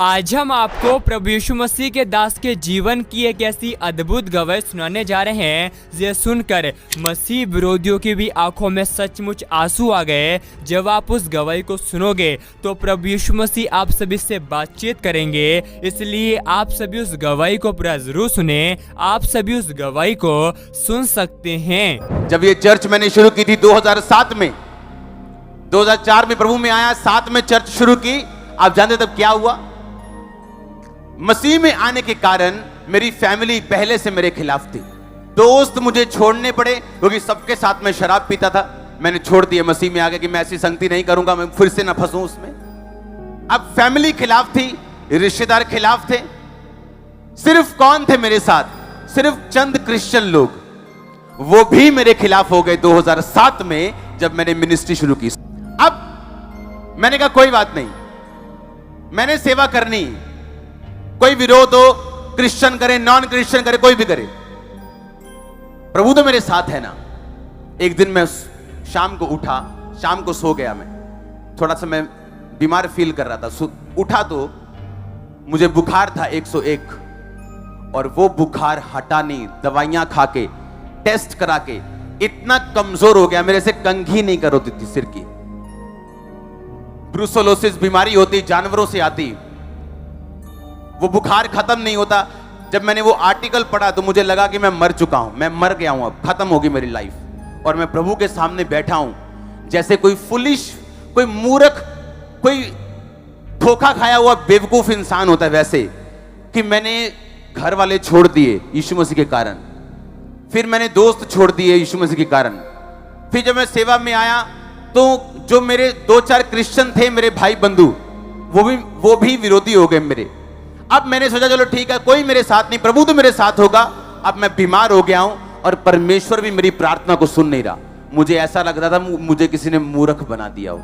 आज हम आपको प्रभु यीशु मसीह के दास के जीवन की एक ऐसी अद्भुत गवाही सुनाने जा रहे हैं ये सुनकर मसीह विरोधियों की भी आंखों में सचमुच आंसू आ गए। जब आप उस गवाही को सुनोगे तो प्रभु यीशु मसीह आप सभी से बातचीत करेंगे, इसलिए आप सभी उस गवाही को पूरा जरूर सुने। आप सभी उस गवाही को सुन सकते हैं। जब ये चर्च मैंने शुरू की थी 2007 में, 2004 में प्रभु में आया, 7 में चर्च शुरू की। आप जानते तब क्या हुआ? मसीह में आने के कारण मेरी फैमिली पहले से मेरे खिलाफ थी। दोस्त मुझे छोड़ने पड़े क्योंकि सबके साथ में शराब पीता था। मैंने छोड़ दिया मसीह में आगे कि मैं ऐसी संगति नहीं करूंगा, मैं फिर से ना फंसूं उसमें। अब फैमिली खिलाफ थी, रिश्तेदार खिलाफ थे। सिर्फ कौन थे मेरे साथ? सिर्फ चंद क्रिश्चियन लोग, वो भी मेरे खिलाफ हो गए 2007 में जब मैंने मिनिस्ट्री शुरू की। अब मैंने कहा कोई बात नहीं, मैंने सेवा करनी, कोई विरोध हो, क्रिश्चियन करे नॉन क्रिश्चियन करे, कोई भी करे, प्रभु तो मेरे साथ है ना। एक दिन मैं शाम को उठा, शाम को सो गया, मैं थोड़ा सा मैं बीमार फील कर रहा था। उठा तो मुझे बुखार था 101, और वो बुखार हटा नहीं। दवाइयां खा के, टेस्ट करा के इतना कमजोर हो गया, मेरे से कंघी नहीं कर होती थी सिर की। ब्रूसेलोसिस बीमारी होती, जानवरों से आती, वो बुखार खत्म नहीं होता। जब मैंने वो आर्टिकल पढ़ा तो मुझे लगा कि मैं मर चुका हूं, मैं मर गया हूं, अब खत्म होगी मेरी लाइफ। और मैं प्रभु के सामने बैठा हूं जैसे कोई फुलिश, कोई मूर्ख, कोई धोखा खाया हुआ बेवकूफ इंसान होता है, वैसे कि मैंने घर वाले छोड़ दिए यीशु मसीह के कारण, फिर मैंने दोस्त छोड़ दिए यीशु मसीह के कारण। फिर जब मैं सेवा में आया तो जो मेरे 2-4 क्रिश्चियन थे, मेरे भाई बंधु, वो भी विरोधी हो गए मेरे। अब मैंने सोचा चलो ठीक है, कोई मेरे साथ नहीं, प्रभु तो मेरे साथ होगा। अब मैं बीमार हो गया हूं और परमेश्वर भी मेरी प्रार्थना को सुन नहीं रहा। मुझे ऐसा लग रहा था मुझे किसी ने मूर्ख बना दिया हो।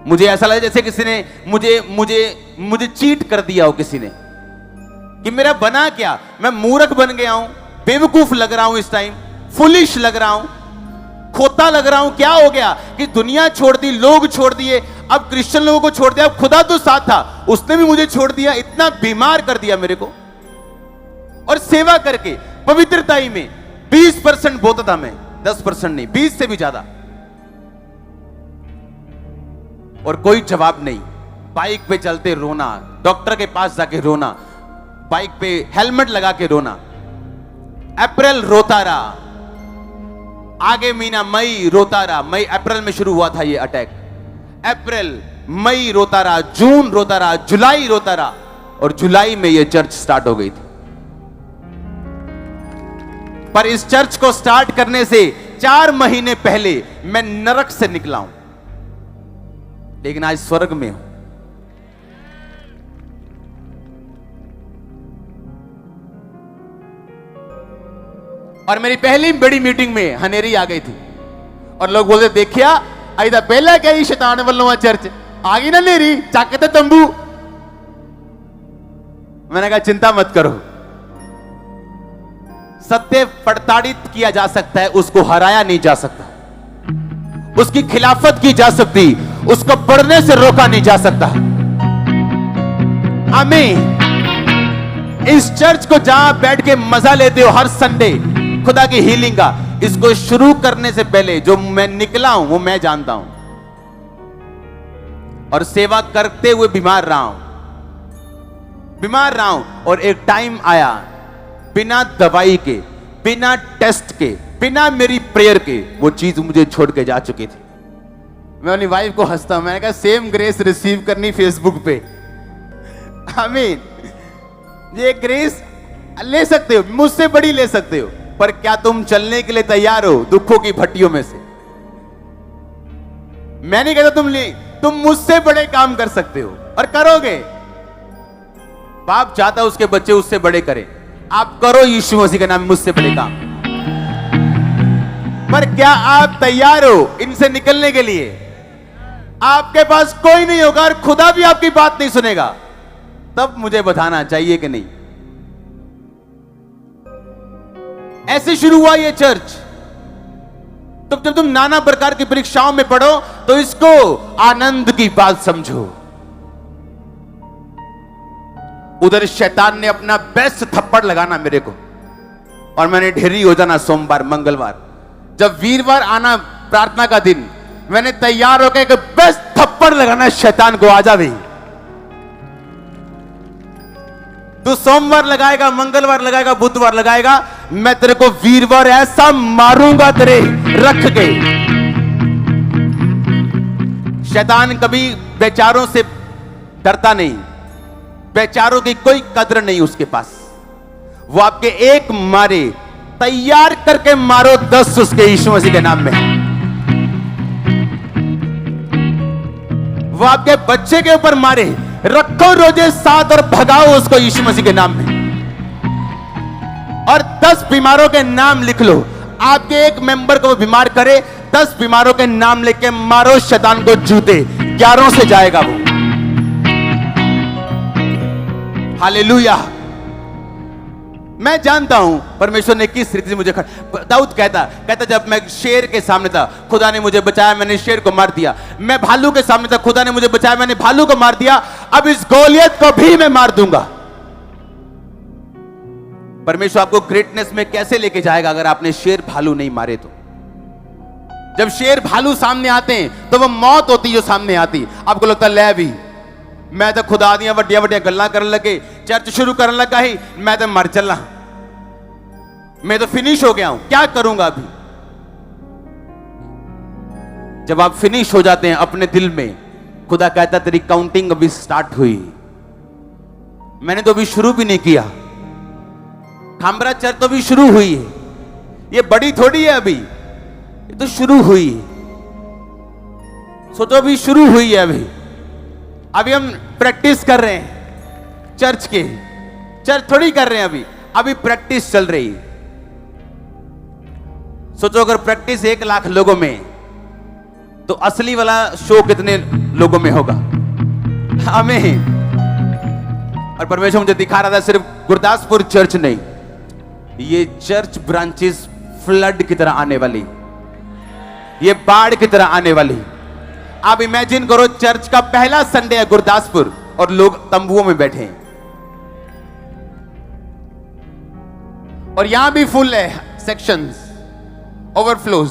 मुझे ऐसा लगा जैसे किसी ने मुझे चीट कर दिया हो किसी ने, कि मेरा बना क्या, मैं मूर्ख बन गया हूं, बेवकूफ लग रहा हूं, इस टाइम फुलिश लग रहा हूं, खोता लग रहा हूं। क्या हो गया कि दुनिया छोड़ दी, लोग छोड़ दिए, अब क्रिश्चियन लोगों को छोड़ दिया, अब खुदा तो साथ था, उसने भी मुझे छोड़ दिया। इतना बीमार कर दिया मेरे को। और सेवा करके पवित्रताई में 20% बोलता था मैं, 10% नहीं, 20 से भी ज्यादा, और कोई जवाब नहीं। बाइक पे चलते रोना, डॉक्टर के पास जाके रोना, बाइक पे हेलमेट लगा के रोना। अप्रैल रोता रहा, आगे महीना मई रोता रहा। मई अप्रैल में शुरू हुआ था ये अटैक। अप्रैल, मई रोता रहा, जून रोता रहा, जुलाई रोता रहा, और जुलाई में ये चर्च स्टार्ट हो गई थी। पर इस चर्च को स्टार्ट करने से 4 महीने पहले मैं नरक से निकला हूं, लेकिन आज स्वर्ग में हूं। और मेरी पहली बड़ी मीटिंग में हनेरी आ गई थी, और लोग बोलते देखिया अदा पहला क्या शैतान वालों चर्च आ गई ना नेरी, चाकते तंबू। मैंने कहा चिंता मत करो, सत्य प्रताड़ित किया जा सकता है, उसको हराया नहीं जा सकता, उसकी खिलाफत की जा सकती, उसको बढ़ने से रोका नहीं जा सकता। आमीन। इस चर्च को जहां बैठ के मजा लेते हो हर संडे खुदा की हीलिंग का, इसको शुरू करने से पहले जो मैं निकला हूं वो मैं जानता हूं, और सेवा करते हुए बीमार रहा हूं। और एक टाइम आया, बिना दवाई के, बिना टेस्ट के, बिना मेरी प्रेयर के वो चीज मुझे छोड़ के जा चुकी थी। मैं अपनी वाइफ को हंसता हूं, मैंने कहा सेम ग्रेस रिसीव करनी फेसबुक पे। आमीन। ये ग्रेस ले सकते हो, मुझसे बड़ी ले सकते हो, पर क्या तुम चलने के लिए तैयार हो दुखों की भट्टियों में से? मैं नहीं कहता तुम मुझसे बड़े काम कर सकते हो, और करोगे। बाप चाहता उसके बच्चे उससे बड़े करें, आप करो यीशु मसीह के नाम में मुझसे बड़े काम। पर क्या आप तैयार हो इनसे निकलने के लिए? आपके पास कोई नहीं होगा और खुदा भी आपकी बात नहीं सुनेगा, तब मुझे बताना चाहिए कि नहीं। ऐसे शुरू हुआ ये चर्च। तो जब तुम नाना प्रकार की परीक्षाओं में पढ़ो तो इसको आनंद की बात समझो। उधर शैतान ने अपना बेस्ट थप्पड़ लगाना मेरे को, और मैंने ढेरी हो जाना सोमवार मंगलवार। जब वीरवार आना प्रार्थना का दिन, मैंने तैयार होकर एक बेस्ट थप्पड़ लगाना शैतान को, आजा भी तू सोमवार लगाएगा, मंगलवार लगाएगा, बुधवार लगाएगा, मैं तेरे को वीरवार ऐसा मारूंगा तेरे रख के। शैतान कभी बेचारों से डरता नहीं, बेचारों की कोई कद्र नहीं उसके पास। वो आपके एक मारे, तैयार करके मारो 10 उसके यीशु मसीह के नाम में। वो आपके बच्चे के ऊपर मारे, रखो रोजे 7 और भगाओ उसको यीशु मसीह के नाम में। और 10 बीमारों के नाम लिख लो, आपके एक मेंबर को वो बीमार करे, 10 बीमारों के नाम लेके मारो शैतान को जूते, 11 से जाएगा वो। हालेलुया। मैं जानता हूं परमेश्वर ने किस रीति से मुझे दाऊद कहता जब मैं शेर के सामने था खुदा ने मुझे बचाया, मैंने शेर को मार दिया। मैं भालू के सामने था, खुदा ने मुझे बचाया, मैंने भालू को मार दिया। अब इस गोलियत को भी मैं मार दूंगा। परमेश्वर आपको ग्रेटनेस में कैसे लेके जाएगा अगर आपने शेर भालू नहीं मारे तो। जब शेर भालू सामने आते हैं तो वो मौत होती जो सामने आती। आपको लगता ले भी मैं तो खुदा दियां वड्डियां वड्डियां गल्लां करने लगे, चर्च शुरू करने लगा ही, मैं तो मर चला, मैं तो फिनिश हो गया हूं, क्या करूंगा अभी। जब आप फिनिश हो जाते हैं अपने दिल में, खुदा कहता तेरी काउंटिंग अभी स्टार्ट हुई। मैंने तो अभी शुरू भी नहीं किया, खामरा चर्च तो अभी शुरू हुई है, ये बड़ी थोड़ी है अभी, ये तो शुरू हुई है। सोचो अभी शुरू हुई है, अभी हम प्रैक्टिस कर रहे हैं चर्च के, चर्च थोड़ी कर रहे हैं अभी प्रैक्टिस चल रही है। सोचो अगर प्रैक्टिस 1 लाख लोगों में, तो असली वाला शो कितने लोगों में होगा। हमें और परमेश्वर मुझे दिखा रहा था सिर्फ गुरदासपुर चर्च नहीं, ये चर्च ब्रांचेस फ्लड की तरह आने वाली, ये बाढ़ की तरह आने वाली। आप इमेजिन करो चर्च का पहला संडे है गुरदासपुर और लोग तंबुओं में बैठे हैं, और यहां भी फुल है, सेक्शंस, ओवरफ्लोज।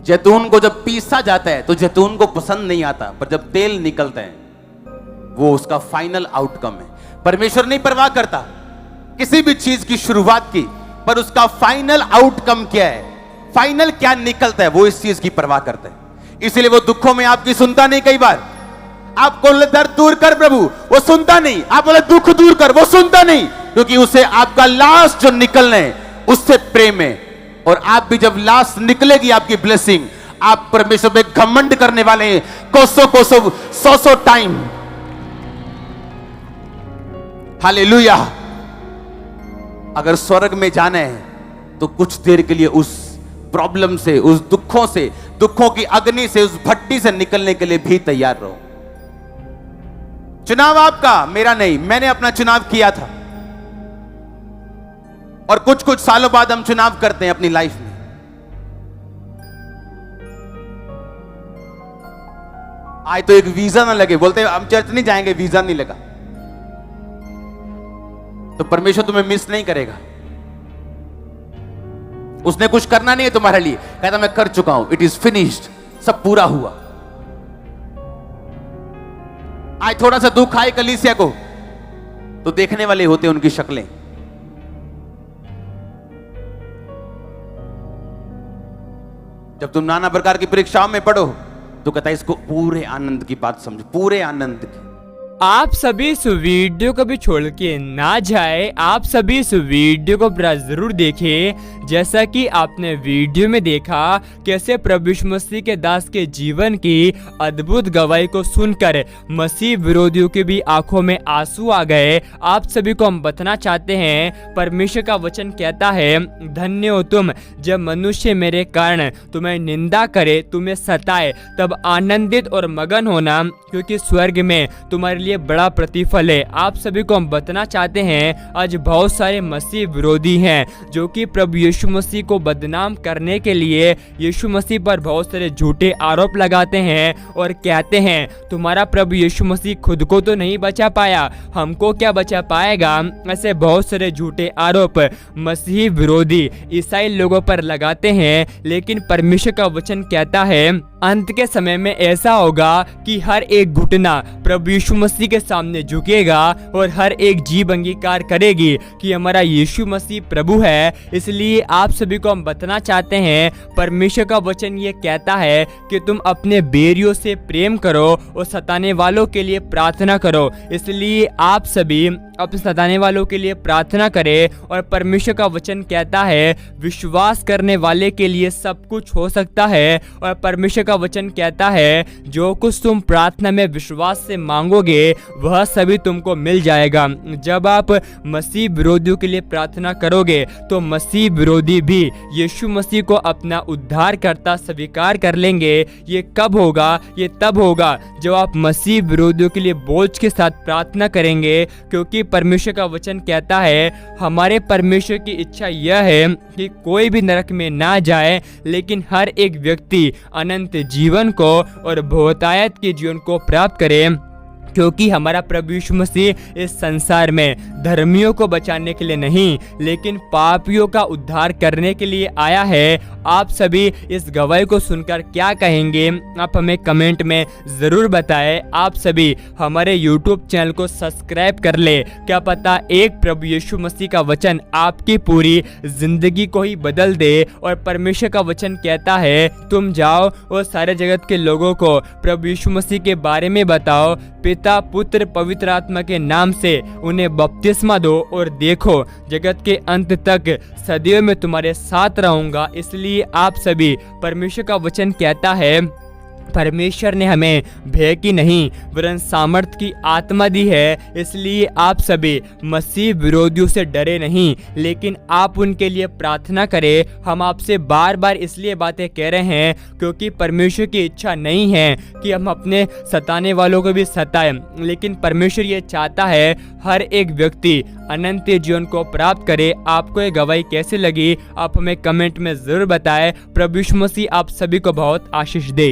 जैतून को जब पीसा जाता है तो जैतून को पसंद नहीं आता, पर जब तेल निकलता है वो उसका फाइनल आउटकम है। परमेश्वर नहीं परवाह करता किसी भी चीज की शुरुआत की, पर उसका फाइनल आउटकम क्या है, फाइनल क्या निकलता है, वो इस चीज की परवाह करता है। इसलिए वो दुखों में आपकी सुनता नहीं। कई बार आप बोले दर्द दूर कर प्रभु, वो सुनता नहीं। आप बोले दुख दूर कर, वो सुनता नहीं, क्योंकि उसे आपका लास्ट जो निकलना है उससे प्रेम है। और आप भी जब लास्ट निकलेगी आपकी ब्लेसिंग, आप परमेश्वर पे घमंड करने वाले हैं कोसों कोसों 100 टाइम। हालेलुया। अगर स्वर्ग में जाना है तो कुछ देर के लिए उस प्रॉब्लम से, उस दुखों से, दुखों की अग्नि से, उस भट्टी से निकलने के लिए भी तैयार रहो। चुनाव आपका, मेरा नहीं। मैंने अपना चुनाव किया था, और कुछ कुछ सालों बाद हम चुनाव करते हैं अपनी लाइफ में। आज तो एक वीजा ना लगे, बोलते हम चर्च नहीं जाएंगे, वीजा नहीं लगा, तो परमेश्वर तुम्हें मिस नहीं करेगा। उसने कुछ करना नहीं है तुम्हारे लिए, कहता मैं कर चुका हूं, इट इज फिनिश्ड, सब पूरा हुआ। आज थोड़ा सा दुख आए कलीसिया को तो देखने वाले होते हैं उनकी शक्लें। जब तुम नाना प्रकार की परीक्षाओं में पढ़ो तो कहता है इसको पूरे आनंद की बात समझो, पूरे आनंद की। आप सभी इस वीडियो को भी छोड़ के ना जाए, आप सभी इस वीडियो को पूरा जरूर देखें। जैसा कि आपने वीडियो में देखा कैसे प्रभु यीशु मसीह के दास के जीवन की अद्भुत गवाही को सुनकर मसीह विरोधियों की भी आंखों में आंसू आ गए। आप सभी को हम बताना चाहते हैं, परमेश्वर का वचन कहता है, धन्य हो तुम जब मनुष्य मेरे कारण तुम्हें निंदा करे, तुम्हें सताए, तब आनंदित और मगन होना, क्योंकि स्वर्ग में तुम्हारे लिए बड़ा प्रतिफल है। आप सभी को हम बताना चाहते हैं, आज बहुत सारे मसीह विरोधी हैं जो कि प्रभु यीशु मसीह को बदनाम करने के लिए यीशु मसीह पर बहुत सारे झूठे आरोप लगाते हैं और कहते हैं तुम्हारा प्रभु यीशु मसीह खुद को तो नहीं बचा पाया, हमको क्या बचा पाएगा। ऐसे बहुत सारे झूठे आरोप मसीह विरोधी ईसाई लोगों पर लगाते हैं। लेकिन परमेश्वर का वचन कहता है अंत के समय में ऐसा होगा कि हर एक घुटना प्रभु यीशु मसीह के सामने झुकेगा और हर एक जीभ अंगीकार करेगी कि हमारा यीशु मसीह प्रभु है। इसलिए आप सभी को हम बताना चाहते हैं, परमेश्वर का वचन ये कहता है कि तुम अपने बैरियों से प्रेम करो और सताने वालों के लिए प्रार्थना करो। इसलिए आप सभी अपने सताने वालों के लिए प्रार्थना करें। और परमेश्वर का वचन कहता है विश्वास करने वाले के लिए सब कुछ हो सकता है। और परमेश्वर का वचन कहता है जो कुछ तुम प्रार्थना में विश्वास से मांगोगे वह सभी तुमको मिल जाएगा। जब आप मसीह विरोधियों के लिए प्रार्थना करोगे तो मसीह विरोधी भी यीशु मसीह को अपना उद्धारकर्ता स्वीकार कर लेंगे। ये कब होगा? ये तब होगा जब आप मसीह विरोधियों के लिए बोझ के साथ प्रार्थना करेंगे, क्योंकि परमेश्वर का वचन कहता है हमारे परमेश्वर की इच्छा यह है कि कोई भी नरक में ना जाए, लेकिन हर एक व्यक्ति अनंत जीवन को और बहुतायत के जीवन को प्राप्त करे। क्योंकि हमारा प्रभु यीशु मसीह इस संसार में धर्मियों को बचाने के लिए नहीं, लेकिन पापियों का उद्धार करने के लिए आया है। आप सभी इस गवाही को सुनकर क्या कहेंगे? आप हमें कमेंट में ज़रूर बताएं। आप सभी हमारे YouTube चैनल को सब्सक्राइब कर ले। क्या पता एक प्रभु यीशु मसीह का वचन आपकी पूरी जिंदगी को ही बदल दे। और परमेश्वर का वचन कहता है तुम जाओ और सारे जगत के लोगों को प्रभु यीशु मसीह के बारे में बताओ, पिता पुत्र पवित्र आत्मा के नाम से उन्हें बपतिस्मा दो, और देखो जगत के अंत तक सदियों में तुम्हारे साथ रहूंगा। इसलिए आप सभी, परमेश्वर का वचन कहता है परमेश्वर ने हमें भय की नहीं वरन सामर्थ की आत्मा दी है। इसलिए आप सभी मसीह विरोधियों से डरे नहीं, लेकिन आप उनके लिए प्रार्थना करें। हम आपसे बार बार इसलिए बातें कह रहे हैं क्योंकि परमेश्वर की इच्छा नहीं है कि हम अपने सताने वालों को भी सताएं, लेकिन परमेश्वर ये चाहता है हर एक व्यक्ति अनंत जीवन को प्राप्त करे। आपको ये गवाही कैसे लगी? आप हमें कमेंट में जरूर बताएं। प्रभु यीशु मसीह आप सभी को बहुत आशीष दे।